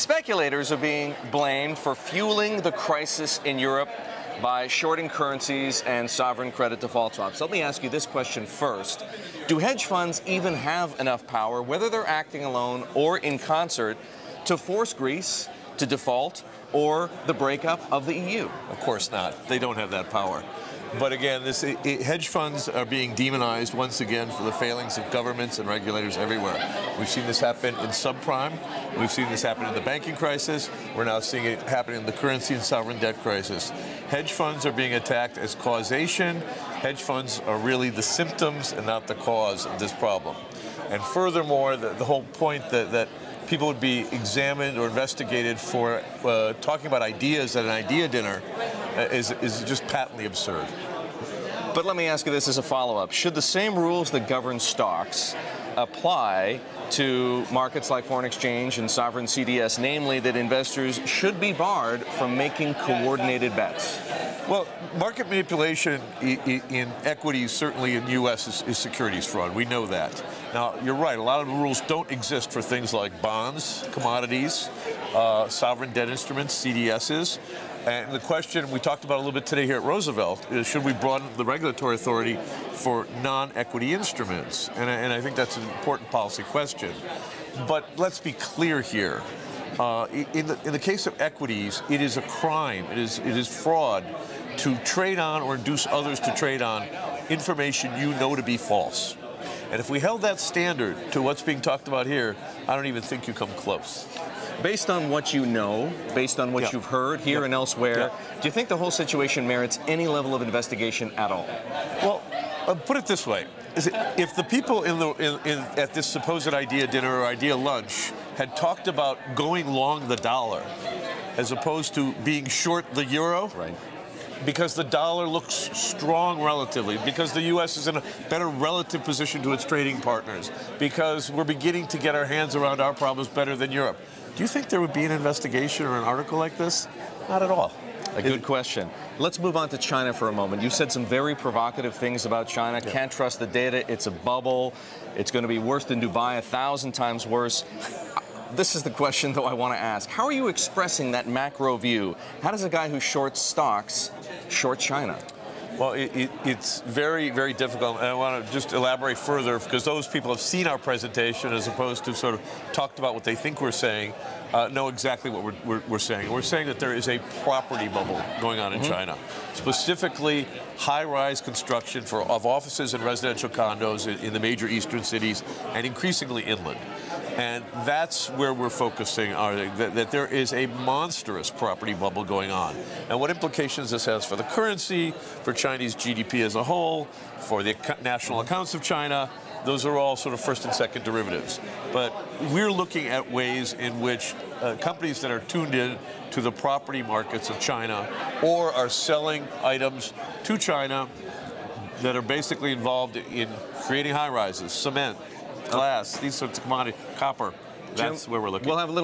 Speculators are being blamed for fueling the crisis in Europe by shorting currencies and sovereign credit default swaps. Let me ask you this question first. Do hedge funds even have enough power, whether they're acting alone or in concert, to force Greece to default or the breakup of the EU? Of course not. They don't have that power. But again, hedge funds are being demonized once again for the failings of governments and regulators everywhere. We've seen this happen in subprime. We've seen this happen in the banking crisis. We're now seeing it happen in the currency and sovereign debt crisis. Hedge funds are being attacked as causation. Hedge funds are really the symptoms and not the cause of this problem. And furthermore, the whole point that people would be examined or investigated for talking about ideas at an idea dinner is just patently absurd. But let me ask you this as a follow-up. Should the same rules that govern stocks apply to markets like foreign exchange and sovereign CDS, namely that investors should be barred from making coordinated bets? Well, market manipulation in equities, certainly in the U.S., is securities fraud. We know that. Now, you're right. A lot of the rules don't exist for things like bonds, commodities, sovereign debt instruments, CDSs. And the question we talked about a little bit today here at Roosevelt is, should we broaden the regulatory authority for non-equity instruments? And I think that's an important policy question. But let's be clear here. In the case of equities, it is a crime. It is fraud to trade on or induce others to trade on information you know to be false. And if we held that standard to what's being talked about here, I don't even think you come close. Based on what you know, based on what you've heard here and elsewhere, do you think the whole situation merits any level of investigation at all? Well, put it this way. If the people at this supposed idea dinner or idea lunch had talked about going long the dollar as opposed to being short the euro, right, because the dollar looks strong relatively, because the U.S. is in a better relative position to its trading partners, because we're beginning to get our hands around our problems better than Europe, do you think there would be an investigation or an article like this? Not at all. A good question. Let's move on to China for a moment. You said some very provocative things about China. Yeah. Can't trust the data. It's a bubble. It's going to be worse than Dubai, 1,000 times worse. This is the question, though, I want to ask. How are you expressing that macro view? How does a guy who shorts stocks short China? Well, it's very, very difficult. And I want to just elaborate further, because those people have seen our presentation as opposed to sort of talked about what they think we're saying, know exactly what we're saying. We're saying that there is a property bubble going on in China, specifically high-rise construction of offices and residential condos in the major eastern cities and increasingly inland. And that's where we're focusing, that there is a monstrous property bubble going on. And what implications this has for the currency, for Chinese GDP as a whole, for the national accounts of China, those are all sort of first and second derivatives. But we're looking at ways in which companies that are tuned in to the property markets of China or are selling items to China that are basically involved in creating high-rises, cement, glass, these sorts of commodities, copper. That's where we're looking. We'll have a little